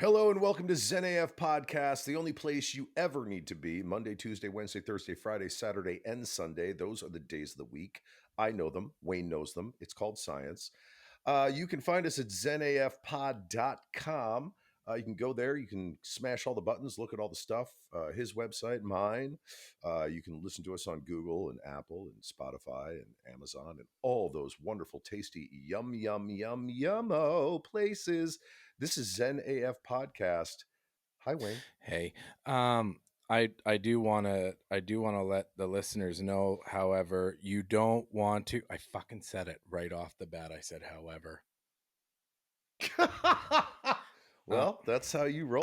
Hello and welcome to ZenAF Podcast, the only place you ever need to be. Monday, Tuesday, Wednesday, Thursday, Friday, Saturday, and Sunday. Those are the days of the week. I know them. Wayne knows them. It's called science. You can find us at zenafpod.com. You can go there. You can smash all the buttons, look at all the stuff. His website, mine. You can listen to us on Google and Apple and Spotify and Amazon and all those wonderful, tasty, yummo places. This is Zen AF Podcast. Hi, Wayne. Hey, I do want to let the listeners know. However, you don't want to. I fucking said it right off the bat. I said, however. Well, that's how you roll.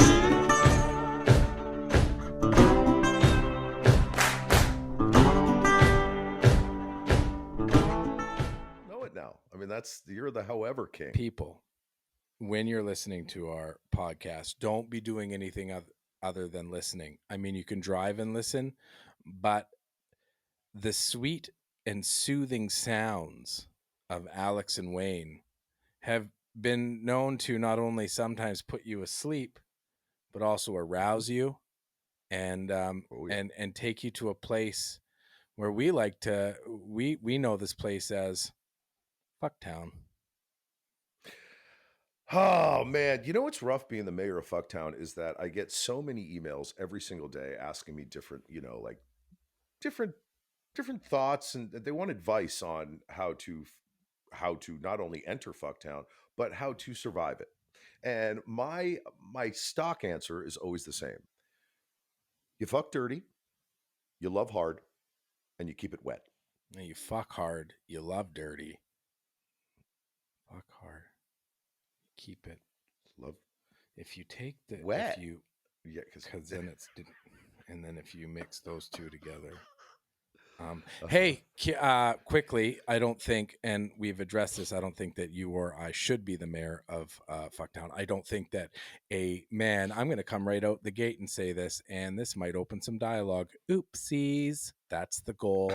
Know it now. I mean, you're the however king. People, when you're listening to our podcast, don't be doing anything other than listening. I mean, you can drive and listen, but the sweet and soothing sounds of Alex and Wayne have been known to not only sometimes put you asleep, but also arouse you and and take you to a place where we like to we know this place as Fucktown. Oh man, you know what's rough being the mayor of Fucktown is that I get so many emails every single day asking me different, like different thoughts, and they want advice on how to not only enter Fucktown but how to survive it. And my stock answer is always the same: you fuck dirty, you love hard, and you keep it wet. Now you fuck hard, you love dirty. Fuck hard, keep it Love if you take the wet. if you Yeah, because then it's and then if you mix those two together. uh-huh. Hey, quickly, I don't think, and we've addressed this, I don't think that you or I should be the mayor of Fucktown. I don't think that I'm going to come right out the gate and say this, and this might open some dialogue. Oopsies. That's the goal.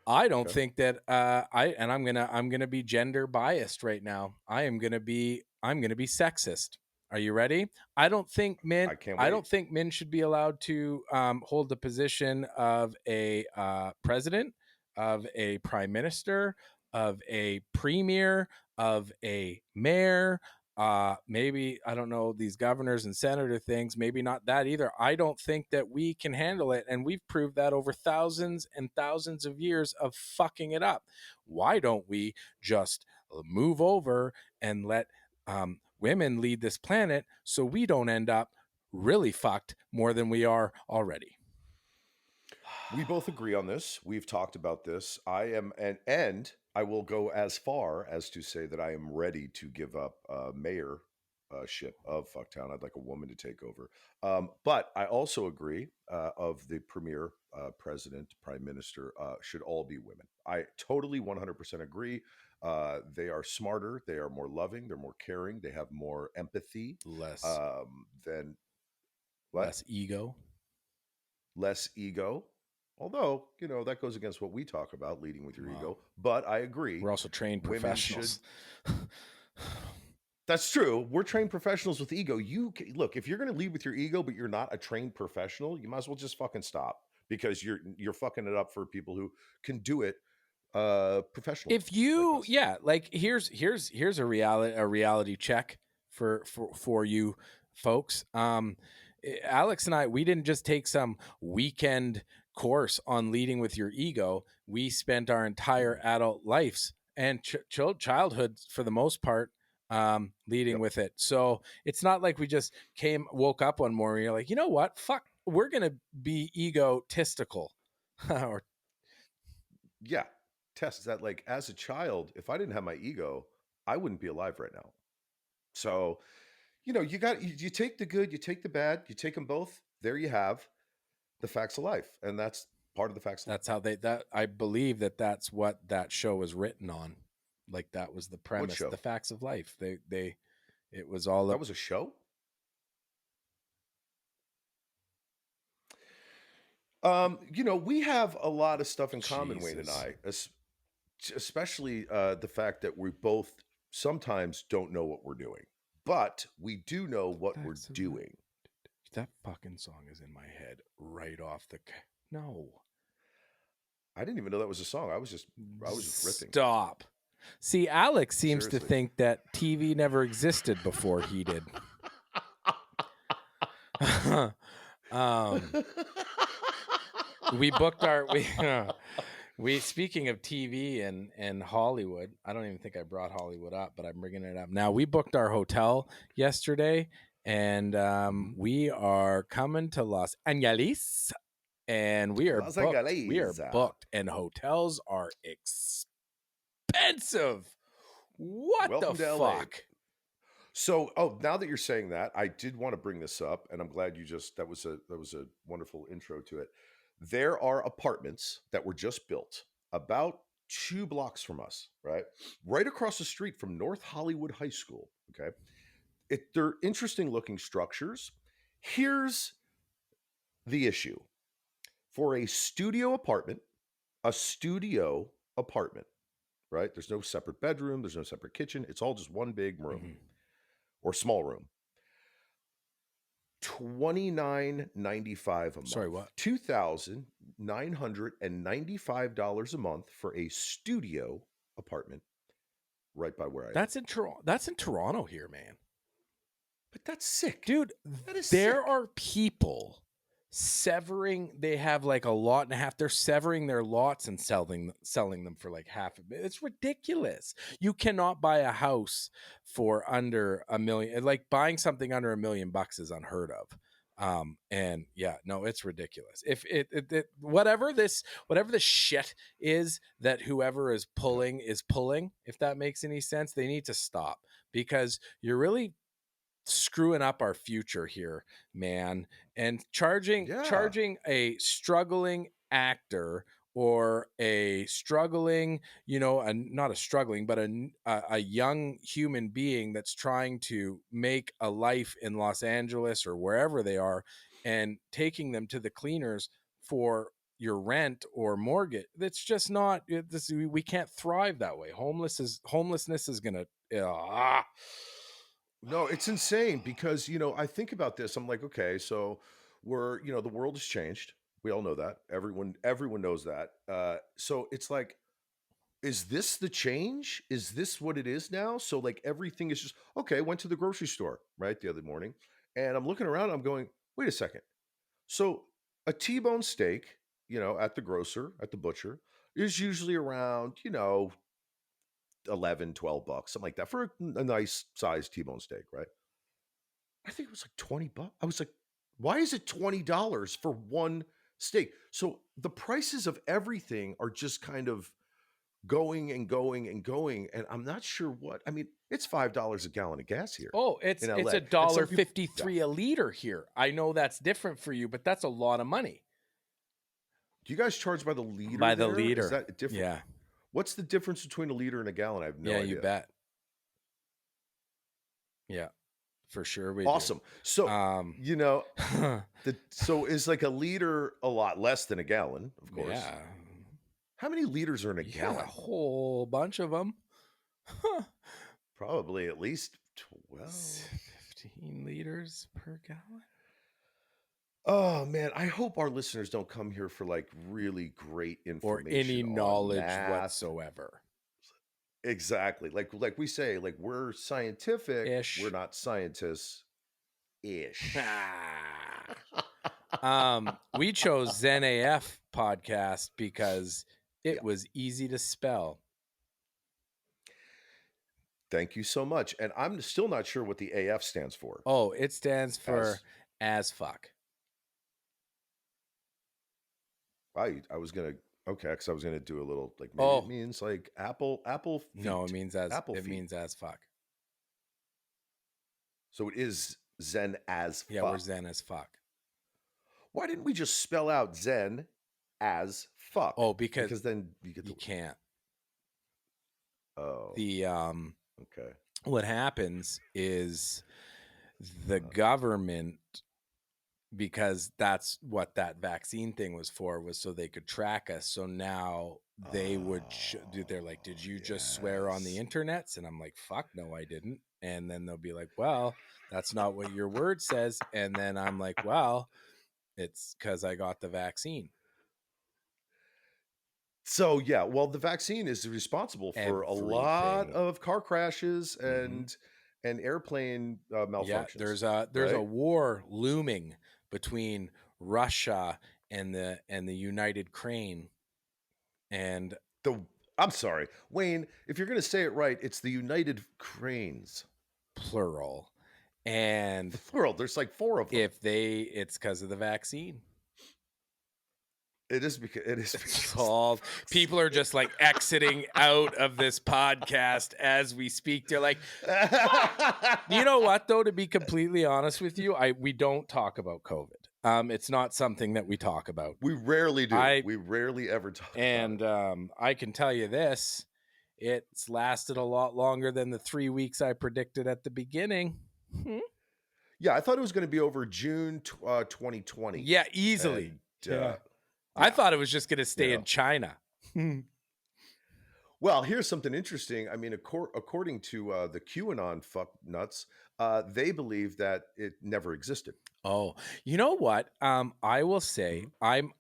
I don't Okay. think that I'm gonna be gender biased right now. I'm gonna be sexist. Are you ready? I don't think men. I can't I wait. don't think men should be allowed to hold the position of a president, of a prime minister, of a premier, of a mayor. Maybe, I don't know, these governors and senator things, maybe not that either. I don't think that we can handle it, and we've proved that over thousands and thousands of years of fucking it up. Why don't we just move over and let women lead this planet so we don't end up really fucked more than we are already? We both agree on this. We've talked about this. I am, and I will go as far as to say that I am ready to give up mayor ship of Fucktown. I'd like a woman to take over. But I also agree of the premier, president, prime minister should all be women. I totally 100% agree. They are smarter. They are more loving. They're more caring. They have more empathy Less than what? less ego. Less ego. Although, that goes against what we talk about, leading with your Wow. ego. But I agree. We're also trained Women professionals. That's true. We're trained professionals with ego. Look, if you're going to lead with your ego, but you're not a trained professional, you might as well just fucking stop, because you're fucking it up for people who can do it professionally. If you, us. yeah, like here's a reality check for you folks. Alex and I, we didn't just take some weekend course on leading with your ego. We spent our entire adult lives and childhood, for the most part, leading Yep. with it. So it's not like we just woke up one morning, you're like, you know what, fuck, we're gonna be egotistical. Or Yeah. Test that, like, as a child, if I didn't have my ego, I wouldn't be alive right now. So, you take the good, you take the bad, you take them both. There you have the facts of life, and that's part of the facts of life. that's how that I believe that's what that show was written on. Like, that was the What premise, show? the facts of life. It was all That was a show. We have a lot of stuff in common, Wayne and Jesus. I, especially the fact that we both sometimes don't know what we're doing. but we do know what we're That's doing. that fucking song is in my head right off the. No, I didn't even know that was a song. I was just ripping. stop. See, Alex seems to Seriously. think that TV never existed before he did. um, we booked our we speaking of TV and Hollywood. I don't even think I brought Hollywood up, but I'm bringing it up now. We booked our hotel yesterday, and Mhm. we are coming to Los Angeles, and we are Los booked. We are Angeles. booked, and hotels are expensive. What the Welcome to LA. fuck? So, now that you're saying that, I did want to bring this up, and I'm glad you just that was a wonderful intro to it. There are apartments that were just built about 2 blocks from us, right? Right across the street from North Hollywood High School. Okay. They're interesting looking structures. Here's the issue. For a studio apartment, right? There's no separate bedroom, there's no separate kitchen. It's all just one big room Mhm. or small room. $29.95 a Sorry, month. what? $2,995 a month for a studio apartment right by where I live. That's in Toronto. That's in Toronto here, man. But that's sick. Dude, That is there sick. are people severing. They have like a lot and a half. They're severing their lots and selling them for like half of it. It's ridiculous. You cannot buy a house for under $1 million. Like buying something under $1 million is unheard of. And yeah, no, it's ridiculous. If whatever this shit is that whoever is Yeah. pulling, if that makes any sense, they need to stop, because you're really screwing up our future here, man. And Yeah. charging a struggling actor or a struggling, not a struggling, but a young human being that's trying to make a life in Los Angeles or wherever they are, and taking them to the cleaners for your rent or mortgage. That's just not this. We can't thrive that way. Homelessness is gonna. No, it's insane because, I think about this. I'm like, okay, so the world has changed. We all know that. Everyone knows that. So it's like, is this the change? Is this what it is now? So like everything is just okay. I went to the grocery store, right, the other morning, and I'm looking around, I'm going, wait a second. So a T-bone steak, at the butcher, is usually around, 11, $12, something like that for a nice sized T-bone steak, right? I think it was like $20. I was like, why is it $20 for one steak? So the prices of everything are just kind of going and going and going. And I'm not sure what. I mean, it's $5 a gallon of gas here Oh, in it's a LA. And dollar some people, yeah. 53 a liter here. I know that's different for you, but that's a lot of money Do you guys charge by the liter by the there? Is liter. that different? Yeah, What's the difference between a liter and a gallon? I have no yeah, you idea. bet. Yeah, for sure we do. Awesome. So, Um, so is like a liter a lot less than a gallon, of course. yeah, How many liters are in a yeah, a gallon? whole bunch of them. Probably at least 12. 15 liters per gallon. Oh man, I hope our listeners don't come here for like really great Or any information on knowledge math. whatsoever. Exactly. Like we say, like we're scientific, we're Ish. not scientists ish. We chose ZenAF podcast because Yeah. it was easy to spell. Thank you so much. And I'm still not sure what the AF stands for. Oh, it stands for As as fuck. I was gonna okay, because I was gonna do a little like maybe it Oh, means like apple no, feet. Apple it feet. means as fuck. So it is Zen as Yeah, we're fuck. zen as fuck. Why didn't we just spell out Zen as fuck? Oh, because Because then you get you the can't. oh, The okay. what happens is the Uh, government, because that's what that vaccine thing was so they could track us. So now they would they're like, did you just swear on the yes. internets? And I'm like, fuck no, I didn't. And then they'll be like, well, that's not what your word says. And then I'm like, well, it's because I got the vaccine. So, yeah, well, the vaccine is responsible for a lot Everything. of car crashes Mm-hmm. and airplane, Yeah, malfunctions, there's a right? war looming between Russia and the United Crane, and The I'm sorry, Wayne, if you're gonna say it right, it's the United Cranes. plural. And Plural, there's like 4 of them. it's because of the vaccine. It is It's because all people are just like exiting out of this podcast as we speak. They're like, you know what though? To be completely honest with you, we don't talk about COVID. It's not something that we talk about. We rarely do. I We rarely ever talk about it. and I can tell you this: it's lasted a lot longer than the 3 weeks I predicted at the beginning. Hmm. Yeah, I thought it was gonna be over June 2020, Yeah, easily. and, Yeah, I yeah, thought it was just going to you stay in know. China. Well, here's something interesting. I mean, according to, the QAnon fuck nuts, they believe that it never existed. Oh, you know what? I will say Mhm.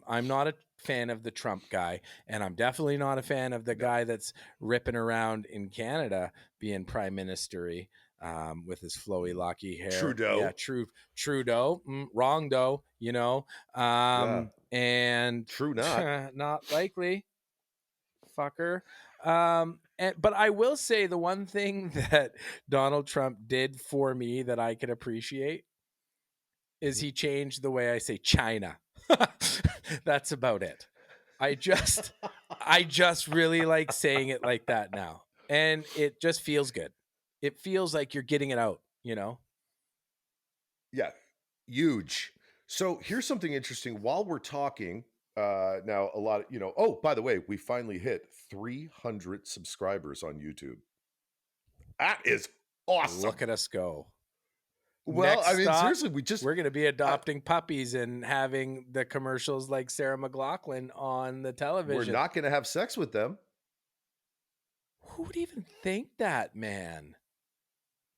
I'm not a fan of the Trump guy, and I'm definitely not a fan of the No. guy that's ripping around in Canada being prime ministery with his flowy, Mm. locky hair. Yeah, Trudeau. Trudeau. Wrong though, Yeah. and True not. not likely, fucker. But I will say the one thing that Donald Trump did for me that I could appreciate is Mhm. he changed the way I say China. That's about it. I just I just really like saying it like that now. And it just feels good. It feels like you're getting it out. Yeah, huge. So here's something interesting. While we're talking, now a lot of, oh, by the way, we finally hit 300 subscribers on YouTube. That is awesome. Look at us go. Well, Next I mean, stop, seriously, we just, we're going to be uh, adopting puppies and having the commercials like Sarah McLachlan on the we're television. not going to have sex with them. Who would even think that, man?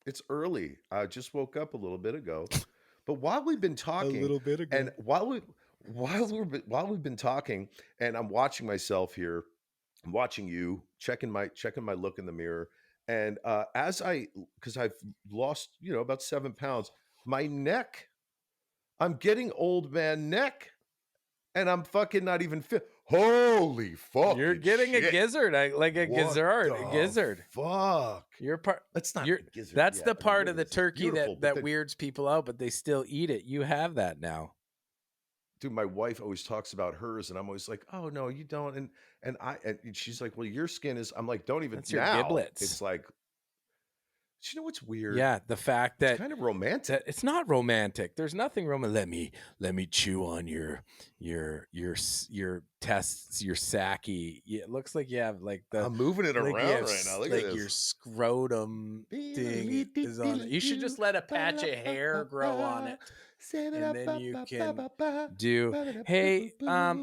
It's early. I just woke up a little bit ago. But while we've been A talking, little bit and ago. while we've been talking, and I'm watching myself here, I'm watching you, checking my look in the mirror, and as I because I've lost about 7 pounds, my neck, I'm getting old man neck, and I'm fucking not even fit. Holy You're fucking getting a shit! gizzard, like a What gizzard, a the gizzard. fuck? You're part. That's not You're a gizzard that's yet. the I mean, part what of the is this? turkey Beautiful, but that then weirds people out, but they still eat it. You have that now. dude, my wife always talks about hers, and I'm always like, "Oh no, you don't." And she's like, "Well, your skin is." I'm like, "Don't even That's your now." giblets. It's like, you know what's weird? Yeah, the fact It's that kind of romantic. it's not romantic. There's nothing romantic. Let me chew on your tests, your sacky. Yeah, it looks like you have I'm moving it like you around have right now. Look at like your this. scrotum thing is on it. You should just let a patch of hair grow on it, and then you can do. Hey,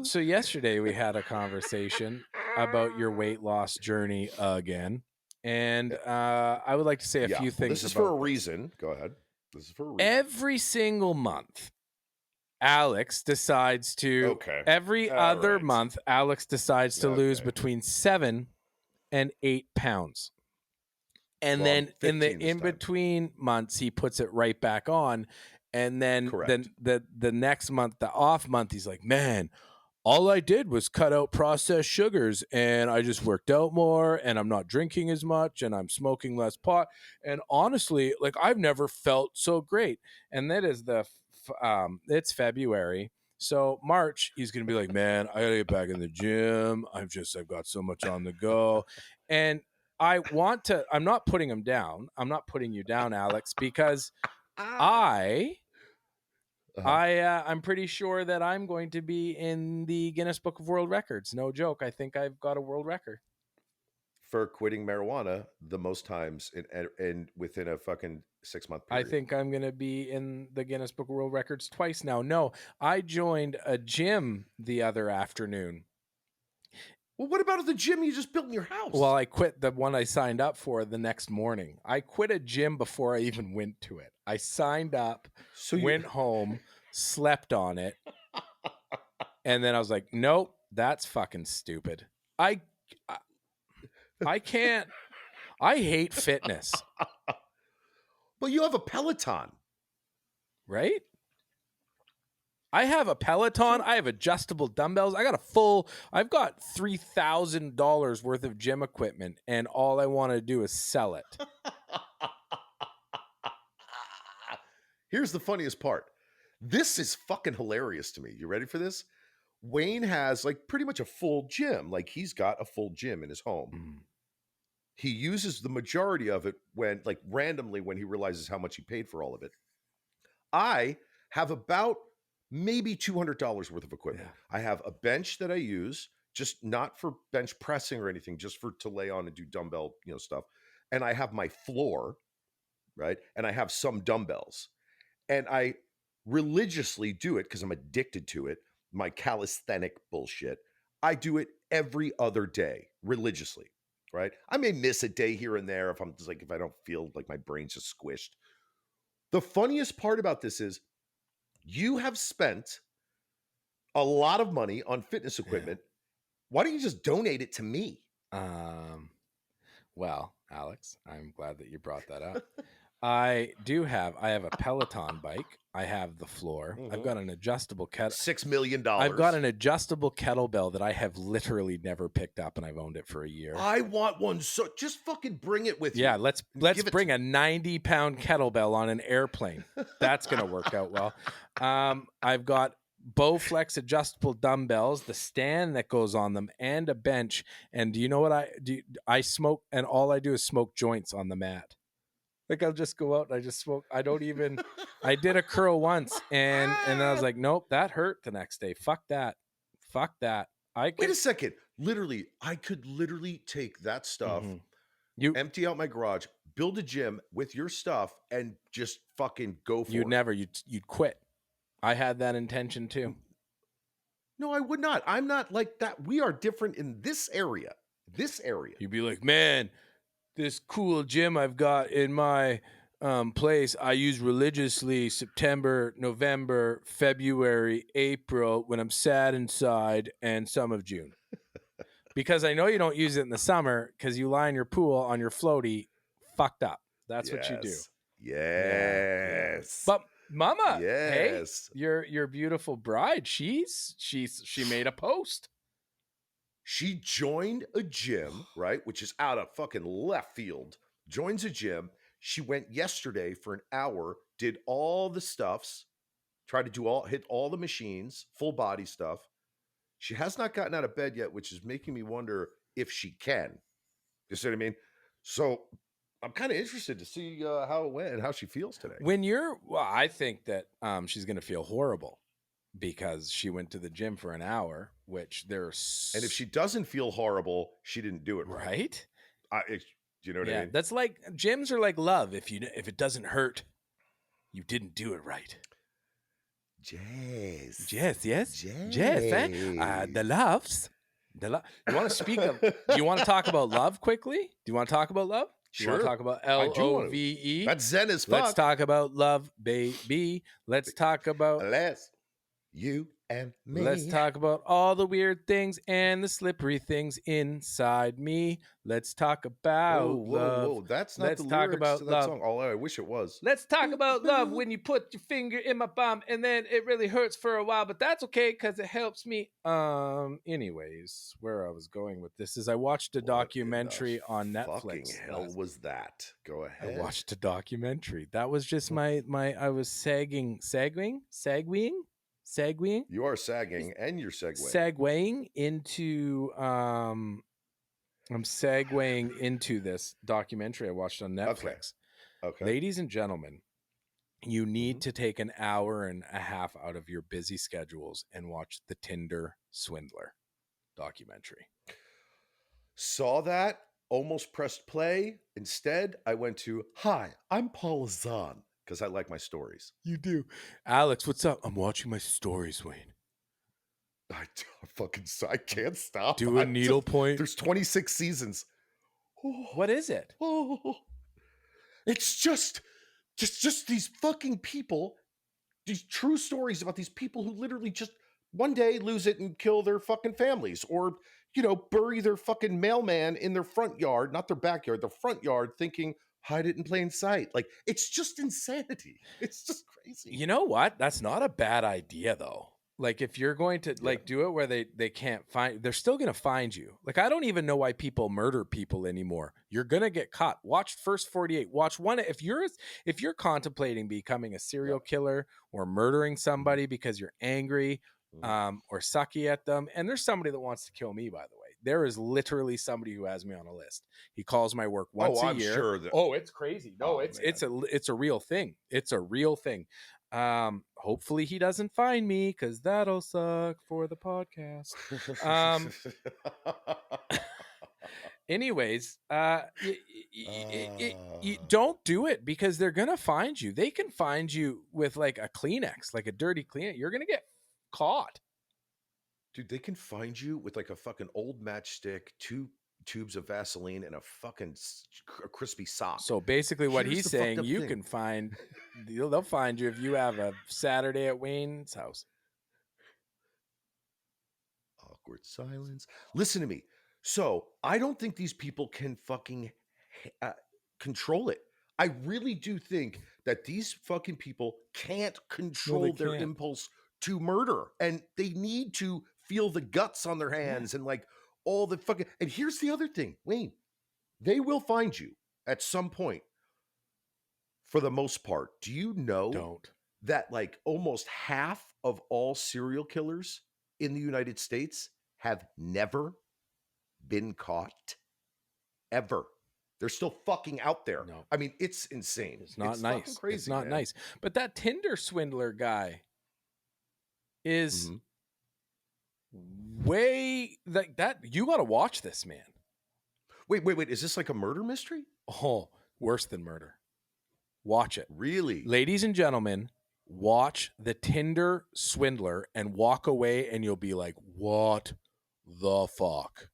so yesterday we had a conversation about your weight loss journey again, and I would like to say a Yeah. few Well, this things is for about a this. reason. Go ahead. This is for a reason. Every single month, Alex decides to. Okay. Every All other right. month, Alex decides to lose Okay. between 7 and 8 pounds. And Well, I'm then in the 15 this in time. between months, he puts it right back on. And then Correct. the next month, the off month, he's like, man, all I did was cut out processed sugars and I just worked out more and I'm not drinking as much and I'm smoking less pot. And honestly, like I've never felt so great. And that is it's February. So March, he's going to be like, man, I got to get back in the gym. I've got so much on the go. And I'm not putting him down. I'm not putting you down, Alex, because Ah. I Uh-huh. I'm pretty sure that I'm going to be in the Guinness Book of World Records. No joke. I think I've got a world record. For quitting marijuana the most times in within a fucking 6 month I period. think I'm going to be in the Guinness Book of World Records twice now. No, I joined a gym the other afternoon Well, what about the gym you just built in your house? Well, I quit the one I signed up for the next morning. I quit a gym before I even went to it. I signed up, So you went home, slept on it, and then I was like, "Nope, that's fucking stupid." I I, I can't. I hate fitness, Well, you have a Peloton. right? I have a Peloton. So I have adjustable dumbbells. I've got $3,000 worth of gym equipment, and all I want to do is sell it. here's the funniest part. This is fucking hilarious to me. You ready for this? Wayne has like pretty much a full gym. Like he's got a full gym in his home. Mm, He uses the majority of it when, like, randomly when he realizes how much he paid for all of it. I have about maybe $200 worth of equipment. yeah. I have a bench that I use, just not for bench pressing or anything, just for to lay on and do dumbbell, stuff. And I have my floor, right? And I have some dumbbells. And I religiously do it because I'm addicted to it. My calisthenic bullshit. I do it every other day religiously, right? I may miss a day here and there if I'm just like, if I don't feel like my brain's just squished. The funniest part about this is you have spent a lot of money on fitness Yeah. equipment. Why don't you just donate it to me? Um, well, Alex, I'm glad that you brought that up. I have a Peloton bike. I have the floor. I've Mhm. got an adjustable kettle. $6 million. I've got an adjustable kettlebell that I have literally never picked up, and I've owned it for a year. I want one. So just fucking bring it with Yeah, you. let's And give it bring to a 90-pound kettlebell on an airplane. That's gonna work out well. I've got Bowflex adjustable dumbbells, the stand that goes on them, and a bench. And do you know what I do? I smoke, and all I do is smoke joints on the mat. Like I'll just go out and I just smoke. I don't even. I did a curl once, and then I was like, nope, that hurt the next day. Fuck that. Fuck that. I Wait can. a second. Literally, I could literally take that stuff, Mhm. You empty out my garage, build a gym with your stuff, and just fucking go you'd for it. never you'd quit. I had that intention too. No, I would not. I'm not like that. We are different in this area. This area. You'd be like, man, this cool gym I've got in my place, I use religiously September, November, February, April when I'm sad inside, and some of June. Because I know you don't use it in the summer because you lie in your pool on your floaty, fucked up. That's what you do. Yes. Yeah, yeah. Yes. But Mama, hey, Yes. your beautiful bride, she made a post. She joined a gym, right? Which is out of fucking left field. Joins a gym. She went yesterday for an hour, did all the stuffs, tried to hit all the machines, full body stuff. She has not gotten out of bed yet, which is making me wonder if she can. You see what I mean? So I'm kind of interested to see how it went and how she feels today. I think that she's gonna feel horrible because she went to the gym for an hour, which And if she doesn't feel horrible, she didn't do it right. right. Do you know what I Yeah, mean? that's like gyms are like love. If it doesn't hurt, you didn't do it right. Jazz. Yes, yes, yes. Jazz. The loves. You want to speak of? Do you want to talk about love quickly? Do you want to talk about love? Do you want to Sure. talk about I do want to. LOVE? That's zen as Let's fuck. talk about love, baby. Let's talk about. Unless you and me. Let's talk about all the weird things and the slippery things inside me. Let's talk about love. That's not Let's the talk lyrics about to that love. song. Oh, I wish it was. Let's talk about love when you put your finger in my bum and then it really hurts for a while, but that's okay because it helps me. Anyways, where I was going with this is I watched a documentary on Netflix. Fucking hell was that? Go I ahead. watched a documentary. That was just my I was segueing. You are sagging and you're segueing. Segueing into I'm segueing into this documentary I watched on Netflix. Okay. Ladies and gentlemen, you need to take an hour and a half out of your busy schedules and watch the Tinder Swindler documentary. Saw that, almost pressed play. Instead, I went to, hi, I'm Paul Zahn, because I like my stories. You do. Alex, what's up? I'm watching my stories, Wayne. I can't stop. Do a needlepoint. There's 26 seasons. What is it? Oh, it's just these fucking people, these true stories about these people who literally just one day lose it and kill their fucking families, or bury their fucking mailman in their front yard, not their backyard, their front yard, thinking hide it in plain sight. Like, it's just insanity. It's just crazy. You know what? That's not a bad idea though. Like if you're going to Yeah. do it where they can't find, they're still going to find you. Like I don't even know why people murder people anymore. You're going to get caught. Watch First 48. Watch one. If you're contemplating becoming a serial killer or murdering somebody because you're angry or sucky at them, and there's somebody that wants to kill me, by the way. There is literally somebody who has me on a list. He calls my work once a I'm year. sure that, it's crazy. No, it's a real thing. It's a real thing. Hopefully he doesn't find me because that'll suck for the podcast. Anyways, don't do it because they're gonna find you. They can find you with like a Kleenex, like a dirty Kleenex. You're gonna get caught. Dude, they can find you with like a fucking old matchstick, 2 tubes of Vaseline, and a fucking a crispy sock. So basically what Here's he's the saying, fucked up you thing. can find, they'll find you if you have a Saturday at Wayne's house. Awkward silence. Listen to me. So I don't think these people can fucking control it. I really do think that these fucking people can't control their can't. impulse to murder, and they need to feel the guts on their hands and like all the fucking. And here's the other thing, Wayne, they will find you at some point. For the most part, do you know that like almost half of all serial killers in the United States have never been caught? Ever. They're still fucking out there. No. I mean, it's insane. It's not nice. Crazy, it's not man. nice. But that Tinder swindler guy is way like that. You got to watch this, man. Wait. Is this like a murder mystery? Oh, worse than murder. Watch it. Really? Ladies and gentlemen, watch the Tinder swindler and walk away and you'll be like, what the fuck?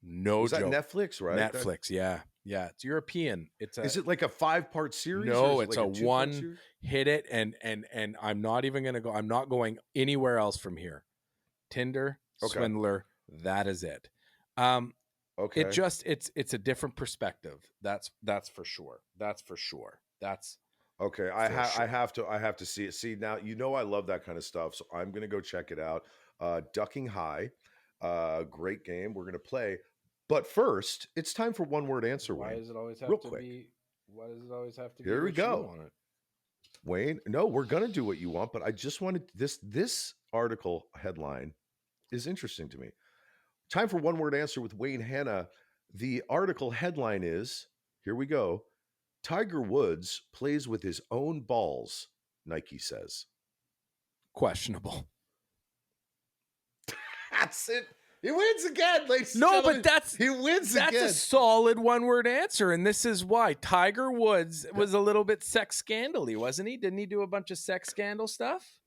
No joke. Is that Netflix, right? Netflix, yeah. Yeah, it's European. Is it like a 5-part series? No, or it's like a one series? hit it and I'm not even going to go. I'm not going anywhere else from here. Tinder swindler, that is it. Okay. It's a different perspective. That's for sure. That's for sure. That's okay. I have to see it. See, now I love that kind of stuff, so I'm gonna go check it out. Ducking High, great game. We're gonna play, but first, it's time for one word answer. Why Wayne, does it always have real to quick. be? Why does it always have to be? Here we go. On it? Wayne, no, we're gonna do what you want, but I just wanted this article headline is interesting to me. Time for one word answer with Wayne Hanna. The article headline is, here we go. Tiger Woods plays with his own balls, Nike says. Questionable. That's it. He wins again, ladies and No, gentlemen. but he wins again. That's a solid one-word answer, and this is why. Tiger Woods was a little bit sex scandal-y, wasn't he? Didn't he do a bunch of sex scandal stuff?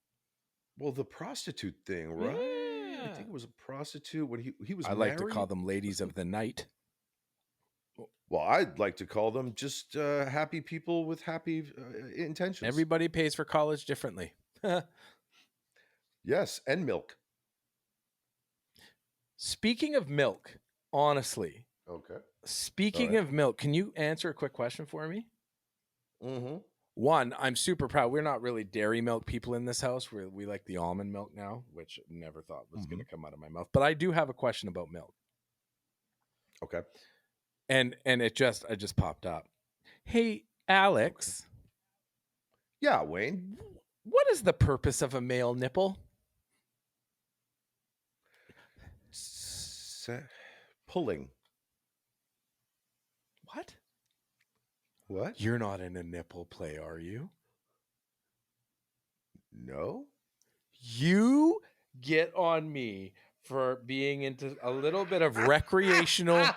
Well, the prostitute thing, right? Yeah. I think it was a prostitute when he was married. like to call them ladies of the night. Well, I'd like to call them just happy people with happy intentions. Everybody pays for college differently. Yes, and milk. Speaking of milk, honestly. Okay. Speaking of milk, can you answer a quick question for me? Mm-hmm. One, I'm super proud. We're not really dairy milk people in this house. We like the almond milk now, which I never thought was going to come out of my mouth. But I do have a question about milk. Okay. And I just popped up. Hey, Alex. Okay. Yeah, Wayne. What is the purpose of a male nipple? Pulling. What? You're not in a nipple play, are you? No. You get on me for being into a little bit of recreational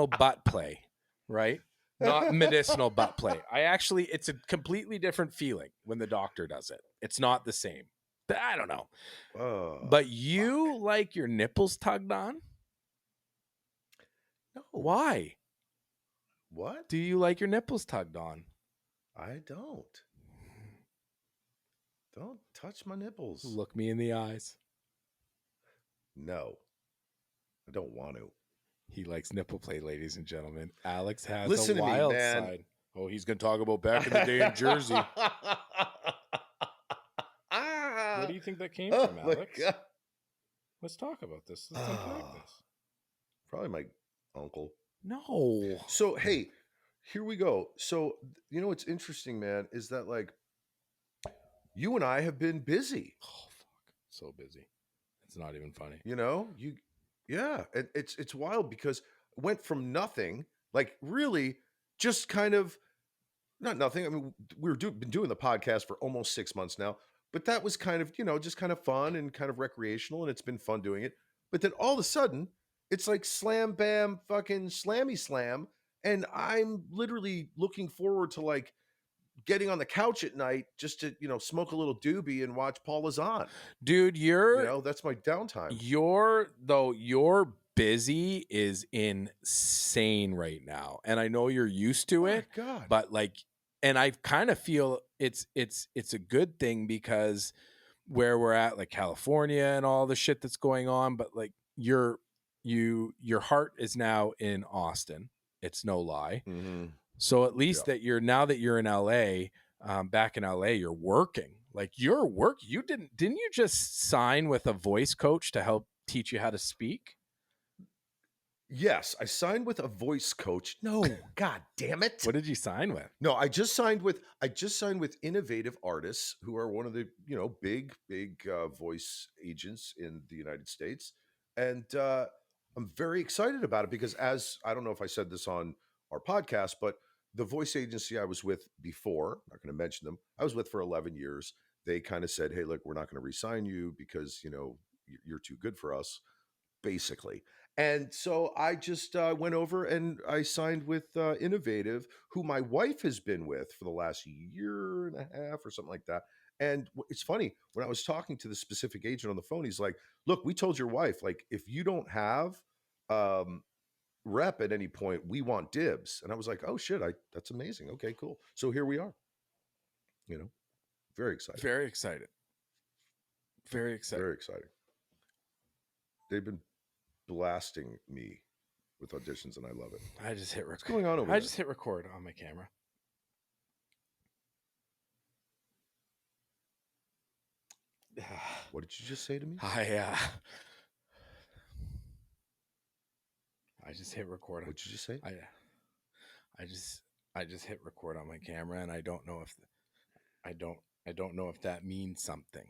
butt play, right? Not medicinal butt play. It's a completely different feeling when the doctor does it. It's not the same. I don't know. Oh, But fuck. you like your nipples tugged on? No. Why What? do you like your nipples tugged on? I don't. Don't touch my nipples. Look me in the eyes. No, I don't want to. He likes nipple play, ladies and gentlemen. Alex has a Listen to me, wild man. side. Oh, he's going to talk about back in the day in Jersey. Where do you think that came Oh from, my Alex? god. Let's talk about this. Let's unpack Ah, this. probably my uncle. No. So hey, here we go. So you know what's interesting, man, is that like you and I have been busy. Oh, fuck. So busy. It's not even funny. You know, yeah, and it's wild because it went from nothing, like really, just kind of not nothing. I mean, been doing the podcast for almost 6 months now, but that was kind of just kind of fun and kind of recreational, and it's been fun doing it. But then all of a sudden, it's like slam bam, fucking slammy slam, and I'm literally looking forward to like getting on the couch at night just to smoke a little doobie and watch Paul Lazan. Dude, That's my downtime. your busy is insane right now. And I know you're used to My it, God. but like, and I kind of feel it's a good thing because where we're at, like California and all the shit that's going on, but like your heart is now in Austin. It's no lie. Mm-hmm. So at Yeah. least that you're in LA, back in LA, you're working. Like you didn't you just sign with a voice coach to help teach you how to speak? Yes, I signed with a voice coach. No, god damn it. What did you sign with? No, I just signed with Innovative Artists, who are one of the, big voice agents in the United States. And I'm very excited about it because as I don't know if I said this on our podcast, but the voice agency I was with before, I'm not going to mention them, I was with for 11 years. They kind of said, "Hey, look, we're not going to re-sign you because, you're too good for us." Basically. And so I just went over and I signed with Innovative, who my wife has been with for the last year and a half or something like that. And it's funny when I was talking to the specific agent on the phone, he's like, "Look, we told your wife, like, if you don't have um, rep at any point, we want dibs." And I was like, "Oh shit, that's amazing. Okay, cool." So here we are. You know, very exciting, Very excited. Very excited. very exciting. They've been blasting me with auditions, and I love it. I just hit What's record. going on over I there? just hit record on my camera. What did you just say to me? I just hit record on What did you just say? I just hit record on my camera, and I don't know if I don't know if that means something.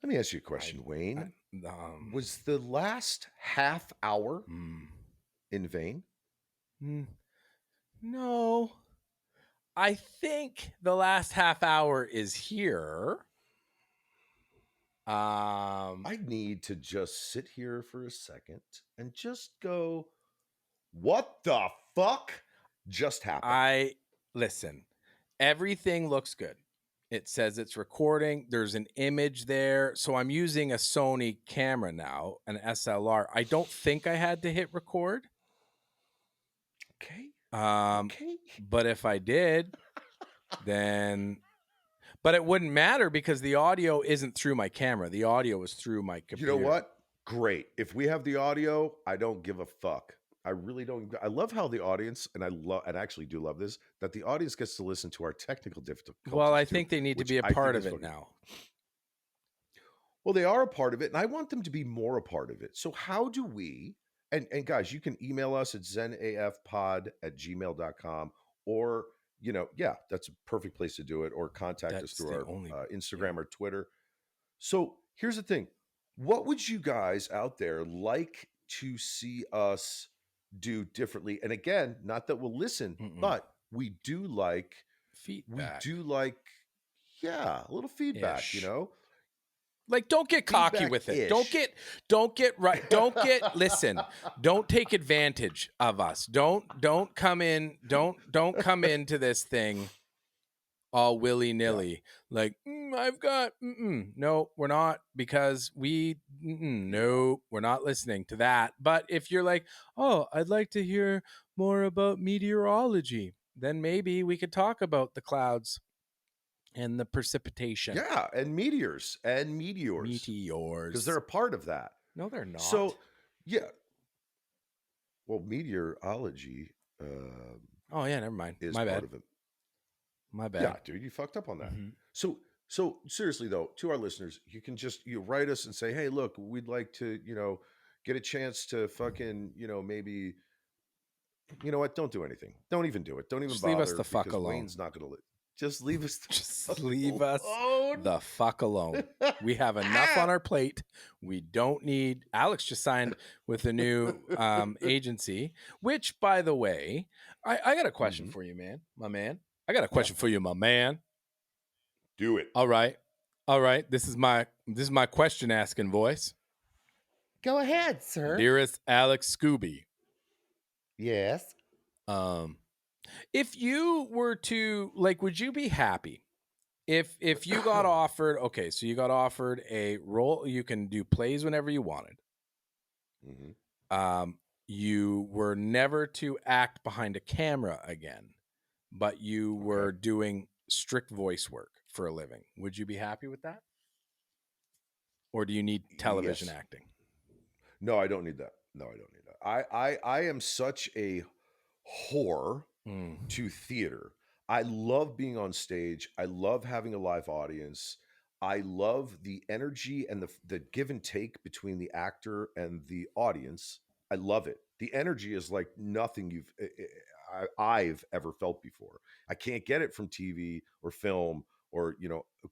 Let me ask you a question, Wayne. Um, Was the last half hour mm, in vain? no, I think the last half hour is here. I need to just sit here for a second and just go, what the fuck just happened? Listen, everything looks good. It says it's recording. There's an image there. So I'm using a Sony camera now, an SLR. I don't think I had to hit record. Okay. Um, Okay. but if I did, then but it wouldn't matter because the audio isn't through my camera. The audio is through my computer. You know what? Great. If we have the audio, I don't give a fuck. I really don't. I love how the audience, and I actually do love this, that the audience gets to listen to our technical difficulties. Well, I too, think they need to which be a I think part of is it fucking- now. Well, they are a part of it, and I want them to be more a part of it. So how do we, and guys, you can email us at zenafpod@gmail.com, or, yeah, that's a perfect place to do it, or contact us That's through the our only Instagram or Twitter. So here's the thing. What would you guys out there like to see us do differently? And again, not that we'll listen, but we do like, feedback. yeah, a little feedback, Ish. Like, don't get cocky with it. Feedback-ish. Don't get right. Listen, don't take advantage of us. Don't come into this thing all Yeah. willy-nilly, like, I've got no, we're not, because Yeah. no, we're not listening to that. But if you're like, oh, I'd like to hear more about meteorology, then maybe we could talk about the clouds and the precipitation. Yeah, and meteors and meteors because they're Meteors. a part of that. No, they're not. So, yeah, well, meteorology Oh yeah, never mind, is my part bad, of it. my Yeah, bad. dude, you fucked up on that. Hmm. So, seriously though, to our listeners, you can just write us and say, "Hey, look, we'd like to, get a chance to fucking, maybe, you know what? Don't do anything. Don't even do it. Don't even Just leave us bother the fuck because alone. Wayne's not going to. Just leave us the Just fuck leave us alone." the fuck alone. We have enough on our plate. We don't need. Alex just signed with a new agency, which, by the way, I got a question Hmm. for you, man. My man. I got a Yeah, question for you, my man. do it. All right. All right. This is my question asking voice. Go ahead, sir. Dearest Alex Skuby. Yes. Um, if you were to, like, would you be happy if you got offered, okay, so you got offered a role, you can do plays whenever you wanted. Hmm. Um, you were never to act behind a camera again, but you Okay. were doing strict voice work for a living. Would you be happy with that? Or do you need television Yes. acting? No, I don't need that. No, I don't need that. I am such a whore Mm, to theater. I love being on stage. I love having a live audience. I love the energy and the give and take between the actor and the audience. I love it. The energy is like nothing I've ever felt before. I can't get it from TV or film or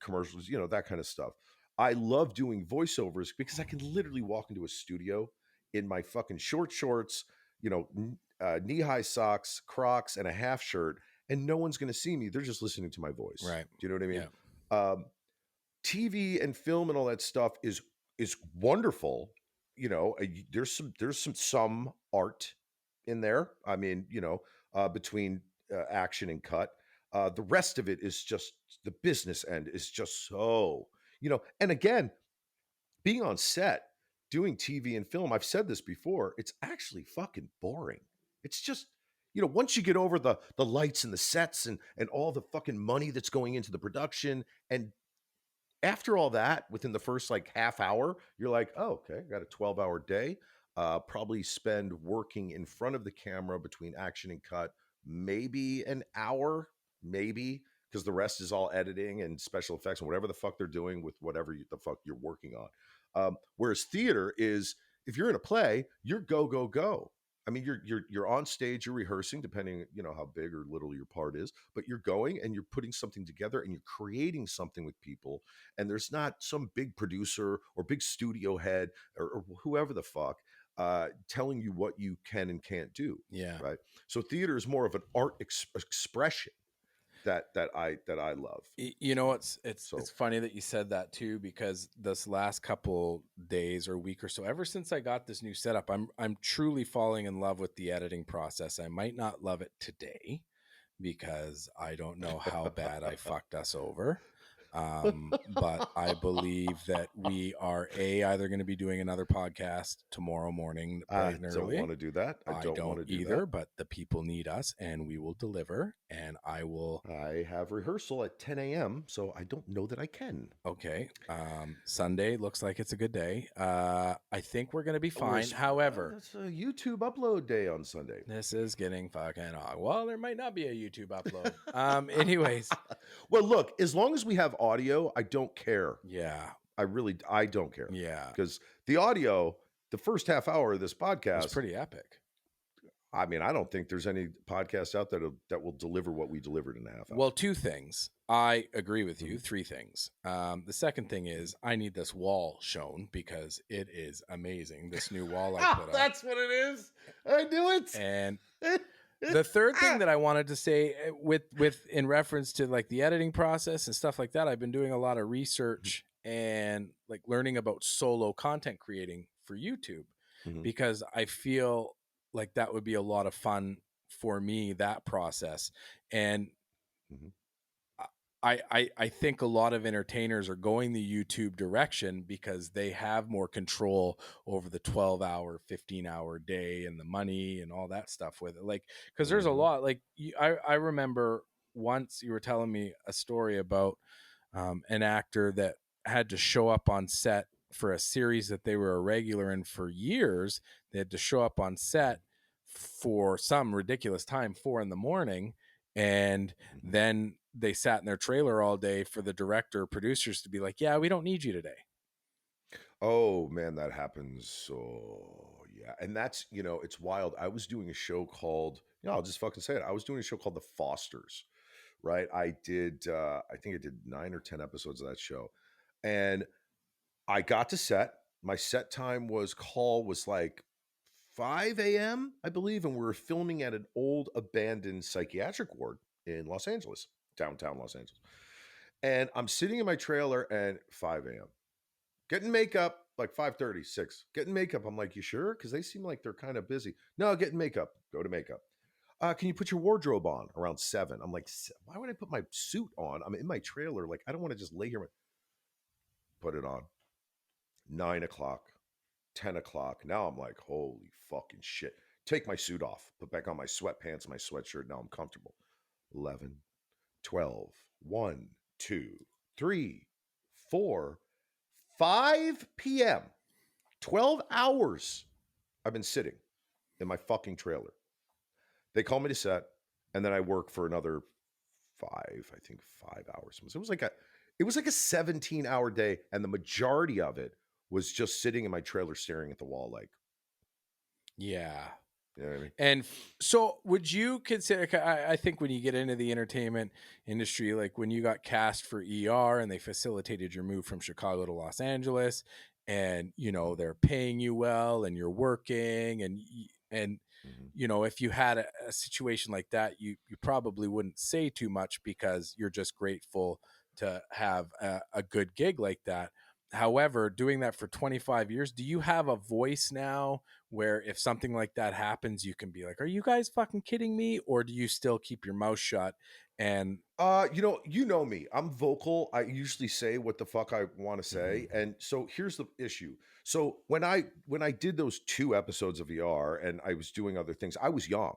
commercials, that kind of stuff. I love doing voiceovers because I can literally walk into a studio in my fucking short shorts, knee high socks, Crocs, and a half shirt, and no one's going to see me. They're just listening to my voice. right. Do you know what I mean? Yeah. Um, TV and film and all that stuff is wonderful. There's some art in there. I mean, between action and cut. The rest of it is just the business end is just so And again, being on set, doing TV and film, I've said this before, it's actually fucking boring. It's just, once you get over the lights and the sets and all the fucking money that's going into the production, and after all that, within the first like half hour, you're like, oh, okay, I got a 12-hour day. Probably spend working in front of the camera between action and cut, maybe an hour, maybe, because the rest is all editing and special effects and whatever the fuck they're doing with whatever the fuck you're working on. Whereas theater is, if you're in a play, you're go go go. I mean, you're on stage, you're rehearsing, depending, how big or little your part is, but you're going and you're putting something together and you're creating something with people, and there's not some big producer or big studio head or whoever the fuck telling you what you can and can't do, Yeah. right? So theater is more of an art expression that I love. You know, it's So funny that you said that too, because this last couple days or week or so, ever since I got this new setup, I'm truly falling in love with the editing process. I might not love it today because I don't know how bad I fucked us over. But I believe that we are either going to be doing another podcast tomorrow morning bright I and don't want early. to do that. I I don't want don't to do either, that. but the people need us and we will deliver, and I will. I have rehearsal at 10 a.m., so I don't know that I can. Okay. Sunday looks like it's a good day. I think we're gonna be fine. Whereas However, that's a YouTube upload day on Sunday. this is getting fucking odd. Well, there might not be a YouTube upload. Anyways, Well, look, as long as we have audio, I don't care. yeah, I don't care, yeah, because the audio, the first half hour of this it was podcast, pretty epic. I mean, I don't think there's any podcast out there that will deliver what we delivered in a half hour. Well, two things. I agree with you. Mhm. Three things. The second thing is I need this wall shown because it is amazing. This new wall I Ah, put up, that's what it is. I knew and it. the third thing Ah. that I wanted to say, with in reference to like the editing process and stuff like that, I've been doing a lot of research and like learning about solo content creating for YouTube, Mhm. because I feel like that would be a lot of fun for me, that process. And Mhm. I think a lot of entertainers are going the YouTube direction because they have more control over the 12-hour, 15-hour day and the money and all that stuff with it. Like, because there's a Mhm, lot. Like, I remember once you were telling me a story about an actor that had to show up on set for a series that they were a regular in for years. They had to show up on set for some ridiculous time, 4 in the morning, and mhm. then they sat in their trailer all day for the director or producers to be like, "Yeah, we don't need you today." Oh, man, that happens. Oh, yeah, and that's it's wild. I was doing a show called I'll just fucking say it. I was doing a show called The Fosters, right? I think I did 9 or 10 episodes of that show, and I got to set. My set time was like 5 a.m., I believe, and we were filming at an old abandoned psychiatric ward in Los Angeles, downtown Los Angeles. And I'm sitting in my trailer and 5 a.m. Getting makeup like 5:30, 6. Getting makeup. I'm like, you sure? Because they seem like they're kind of busy. No, getting makeup. Go to makeup. Can you put your wardrobe on around 7? I'm like, why would I put my suit on? I'm in my trailer. Like, I don't want to just lay here. Put it on. 9 o'clock, 10 o'clock. Now I'm like, holy fucking shit. Take my suit off, put back on my sweatpants, my sweatshirt. Now I'm comfortable. 11, 12, 1, 2, 3, 4, 5 p.m. 12 hours I've been sitting in my fucking trailer. They call me to set, and then I work for another 5 hours. So it was like a 17-hour day, and the majority of it was just sitting in my trailer staring at the wall like, Yeah. you know what I mean? And so, would you consider? I think when you get into the entertainment industry, like when you got cast for ER and they facilitated your move from Chicago to Los Angeles, and Mhm, they're paying you well, and you're working, and mhm. if you had a situation like that, you probably wouldn't say too much because you're just grateful to have a good gig like that. However, doing that for 25 years, do you have a voice now where if something like that happens, you can be like, "Are you guys fucking kidding me?" Or do you still keep your mouth shut? And You know me. I'm vocal. I usually say what the fuck I want to say. Mhm. And so here's the issue. So when I did those 2 episodes of VR and I was doing other things, I was young.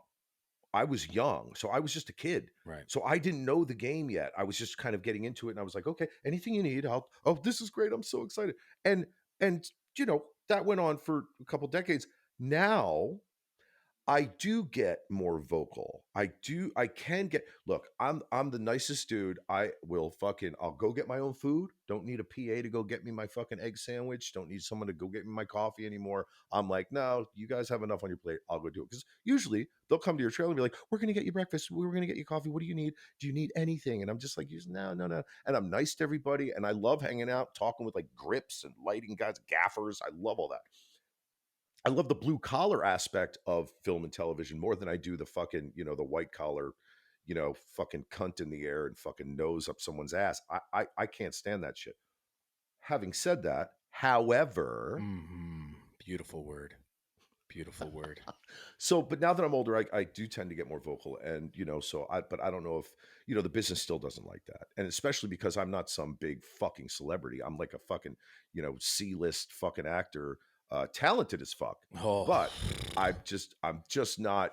I was young. So I was just a kid. Right. So I didn't know the game yet. I was just kind of getting into it and I was like, "Okay, anything you need, oh, this is great. I'm so excited." And that went on for a couple decades. Now I do get more vocal. I can get look, I'm the nicest dude. I'll go get my own food. Don't need a PA to go get me my fucking egg sandwich. Don't need someone to go get me my coffee anymore. I'm like, no, you guys have enough on your plate. I'll go do it. Because usually they'll come to your trailer and be like, we're gonna get you breakfast, we're gonna get you coffee. What do you need? Do you need anything? And I'm just like, no, no, no. And I'm nice to everybody, and I love hanging out, talking with like grips and lighting guys, gaffers. I love all that. I love the blue collar aspect of film and television more than I do the fucking, the white collar, fucking cunt in the air and fucking nose up someone's ass. I can't stand that shit. Having said that, however, Beautiful word. Beautiful word. but now that I'm older, I do tend to get more vocal, and but I don't know if the business still doesn't like that, and especially because I'm not some big fucking celebrity. I'm like a fucking C-list fucking actor, talented as fuck, Oh, but I'm just not.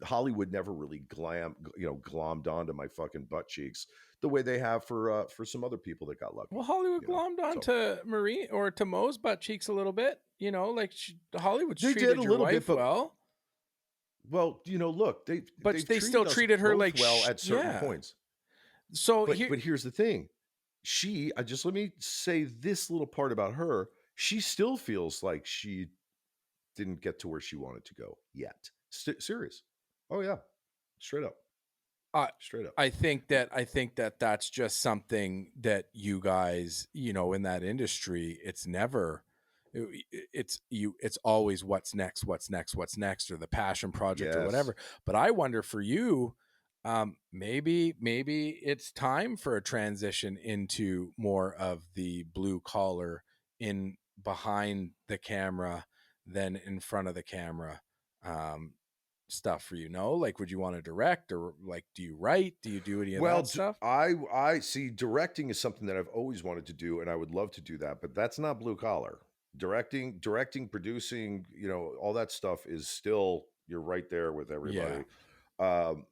Hollywood never really glommed onto my fucking butt cheeks the way they have for some other people that got well, lucky. Hollywood glommed So onto Marie or to Mo's butt cheeks a little bit. Like Hollywood's they did a treated your little bit, wife but well, well, look, but they've they still treated us treated her both like well at certain yeah. points. So But here, but here's the thing. I just let me say this little part about her. She still feels like she didn't get to where she wanted to go yet. Serious. Oh yeah. Straight up. I Straight up. I think that that's just something that you guys, in that industry, it's never it's always what's next, what's next, what's next, or the passion project or Yes. whatever. But I wonder for you, maybe it's time for a transition into more of the blue collar in behind the camera than in front of the camera. Um, stuff for you? No, like, would you want to direct, or like, do you write? Do you do any of Well, that stuff? I see directing is something that I've always wanted to do, and I would love to do that, but that's not blue collar. Directing, producing, all that stuff is still you're right there with Yeah, everybody. Um,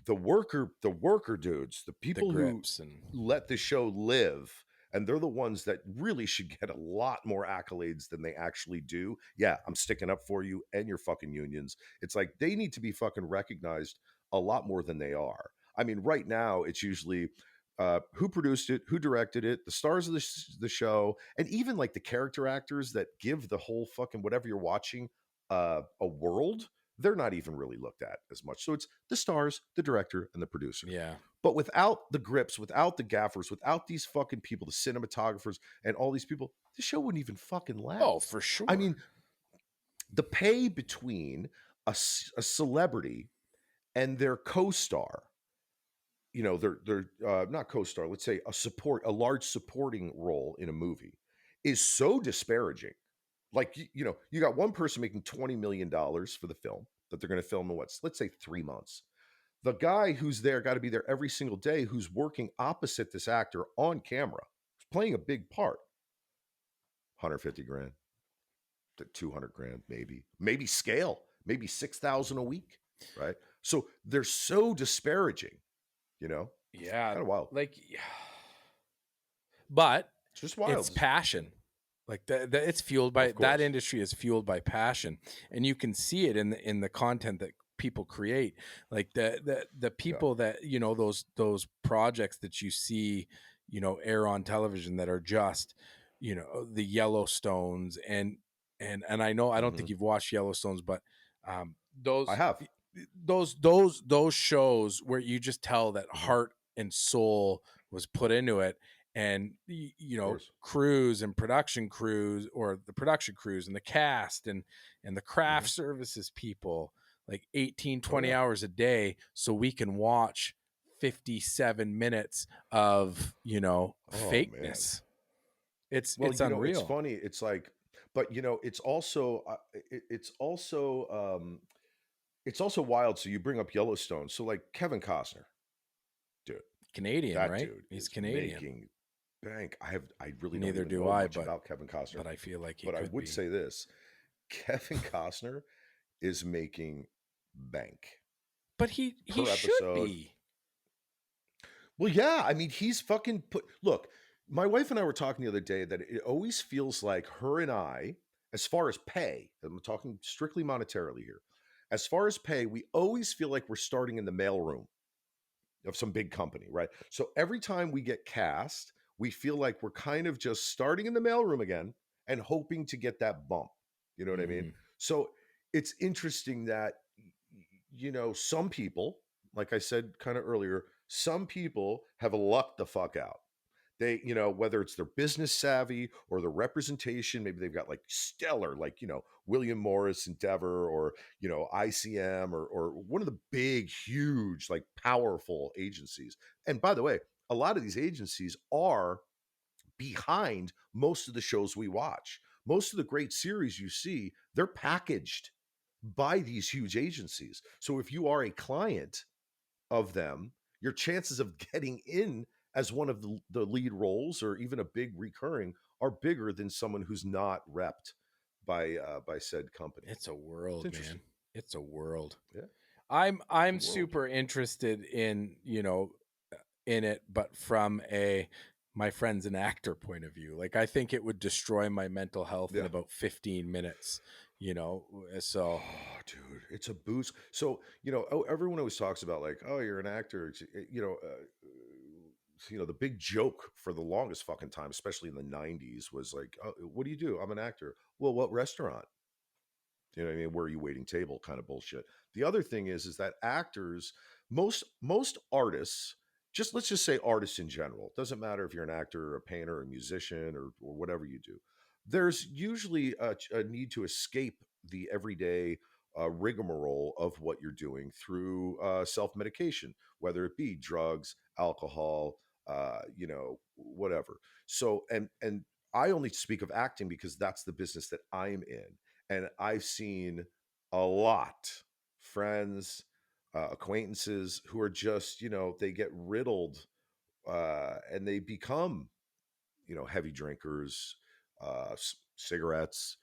the worker dudes, the the people who grips and let the show live, and they're the ones that really should get a lot more accolades than they actually do. Yeah, I'm sticking up for you and your fucking unions. It's like they need to be fucking recognized a lot more than they are. I mean, right now it's usually who produced it, who directed it, the stars of the show, and even like the character actors that give the whole fucking whatever you're watching a world. They're not even really looked at as much. So it's the stars, the director, and the producer. yeah. But without the grips, without the gaffers, without these fucking people, the cinematographers, and all these people, the show wouldn't even fucking Oh, last. for I sure. mean, the pay between a celebrity and their co-star, they're not co-star, let's say a large supporting role in a movie, is so disparaging. Like you got one person making $20 million for the film that they're going to film in let's say 3 months. The guy who's there got to be there every single day, who's working opposite this actor on camera, who's playing a big part. 150 grand to 200 grand, maybe scale, maybe 6,000 a week, right? So they're so disparaging, you know. Yeah, Kind of wild. like, but It's just it's wild. passion. Like, it's fueled by Of that course. industry is fueled by passion, and you can see it in the content that people create. Like, the Yeah. people that, those projects that you see, air on television, that are just, the Yellowstones, and I know, I don't Hmm. think you've watched Yellowstones, but I those have. those shows where you just tell that Hmm. heart and soul was put into it, and Of course. crews and production crews, or the production crews and the cast, and the Hmm. craft services people, like 18, Oh 20 yeah. hours a day, so we can watch 57 minutes of, Oh man. fakeness. it's Well, it's it's unreal. funny. It's like, but it's also it's also wild. So you bring up Yellowstone. So like Kevin Costner, dude, Canadian, that right? dude He's is Canadian. making bank. I really don't Neither even do know I, much but about Kevin Costner, I feel like he but I could would be. say this: Kevin Costner is making bank But he per should episode. be. Well, yeah, I mean, he's fucking put. Look, my wife and I were talking the other day that it always feels like her and I, as far as pay, I'm talking strictly monetarily here. As far as pay, we always feel like we're starting in the mailroom of some big company, right? So every time we get cast, we feel like we're kind of just starting in the mailroom again and hoping to get that bump. You know what I mean? Mhm. So it's interesting that some people, like I said kind of earlier, some people have lucked the fuck out. They, whether it's their business savvy or the representation, maybe they've got like stellar, like, William Morris Endeavor, or, ICM, or one of the big, huge, like powerful agencies. And by the way, a lot of these agencies are behind most of the shows we watch. Most of the great series you see, they're packaged by these huge agencies. So if you are a client of them, your chances of getting in as one of the lead roles, or even a big recurring, are bigger than someone who's not repped by said company. It's a It's world, man. interesting. It's a world. Yeah, I'm it's a I'm world. super interested in, in it, but from a my friend's an actor point of view. Like, I think it would destroy my mental health in Yeah. about 15 minutes, so Oh, dude, it's a boost. So, everyone always talks about like, oh, you're an actor. The big joke for the longest fucking time, especially in the '90s, was like, oh, what do you do? I'm an actor. Well, what restaurant? You know what I mean? Where are you waiting table kind of bullshit. The other thing is that actors, most artists, just let's just say artists in general, doesn't matter if you're an actor or a painter or a musician, or whatever you do. There's usually a need to escape the everyday rigmarole of what you're doing through self medication, whether it be drugs, alcohol, whatever. So, and I only speak of acting because that's the business that I'm in, and I've seen a lot. friends, acquaintances who are just, they get riddled and they become, heavy drinkers, cigarettes,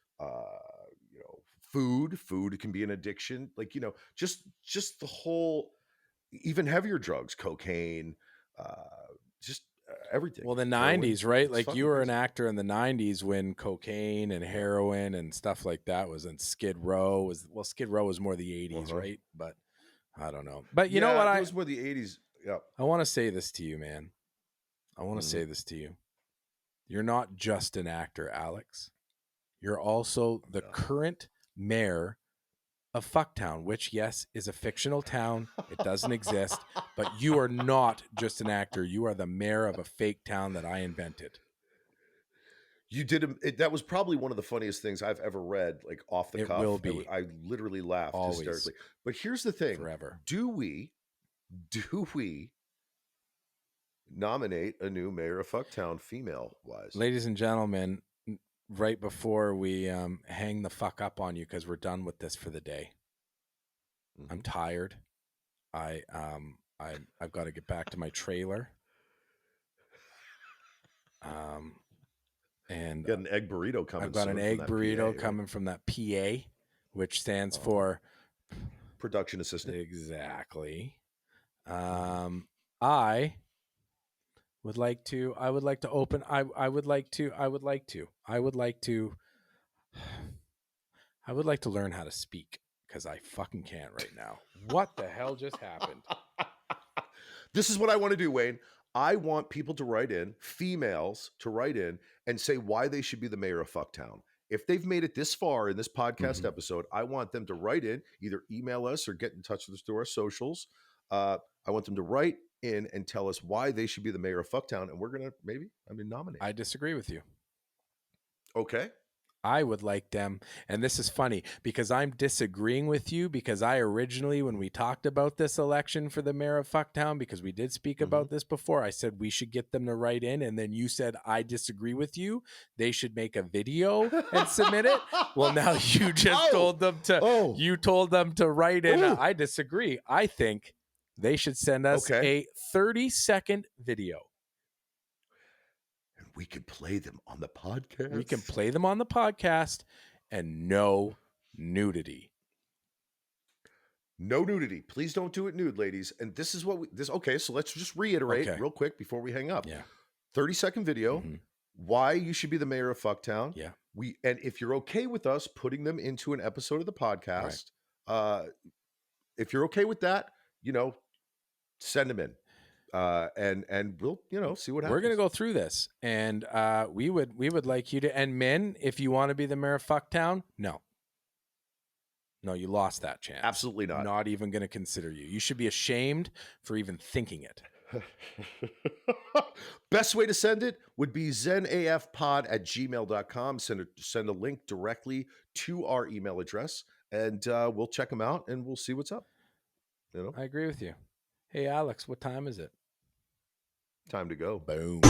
food. Food can be an addiction. Like, just the whole, even heavier drugs, cocaine, uh, just everything, Well, the heroin. 90s, right? It's Like you fucking were an crazy. actor in the 90s when cocaine and Yeah. heroin and stuff like that was in Skid Row. Skid Row was more the 80s, Uh-huh. right? But I don't know. But you know Yeah, what? those were the 80s. Yeah. I want to say this to you, man. I want to Mhm. say this to you. You're not just an actor, Alex. You're also I'm the not. current mayor of Fucktown, which, yes, is a fictional town. It doesn't exist. But you are not just an actor. You are the mayor of a fake town that I invented. You did that was probably one of the funniest things I've ever read, like off the It will cuff. be I literally laughed always, hysterically. But here's the thing: forever. do we nominate a new mayor of Fucktown, female wise? Ladies and gentlemen, right before we hang the fuck up on you because we're done with this for the day, I'm Hmm. tired. I've got to get back to my trailer. And You got an egg burrito I've coming got an soon from egg that PA, burrito right? coming from that PA, which stands Uh-huh. for Production assistant. exactly. Mhm. I I would like to open. I would like to. I would like to. I would like to. I would like to learn how to speak because I fucking can't right now. What the hell just happened? This is what I want to do, Wayne. I want people to write in, females to write in and say why they should be the mayor of Fucktown. If they've made it this far in this podcast Mm-hmm. episode, I want them to write in, either email us or get in touch with us through our socials. I want them to write in and tell us why they should be the mayor of Fucktown, and we're gonna nominate. I disagree with you. Okay. I would like them, and this is funny because I'm disagreeing with you because I originally, when we talked about this election for the mayor of Fucktown, because we did speak Mm-hmm. about this before, I said we should get them to write in, and then you said I disagree with you. They should make a video and submit it. Well, now you just Oh, oh, told them to write in. oh. I disagree. I think they should send us Okay. a 30-second video. And we could play them on the We can podcast. play them on the podcast, and no nudity. No nudity. Please don't do it nude, ladies. And this is what okay, so let's just reiterate Okay. real quick before we hang up. Yeah. 30-second video, Mm-hmm. why you should be the mayor of Fucktown. Yeah. And if you're okay with us putting them into an episode of the Right. podcast, if you're okay with that, send them in. And we'll, see what We're gonna happens. go through this, and we would like you to. And men, if you want to be the mayor of Fucktown, no, you lost that chance. Absolutely not. Not even gonna consider you. You should be ashamed for even thinking it. Best way to send it would be zenafpod@gmail.com. Send a link directly to our email address, and we'll check them out and we'll see what's up. I agree with you. Hey, Alex, what time is it? Time to go. Boom.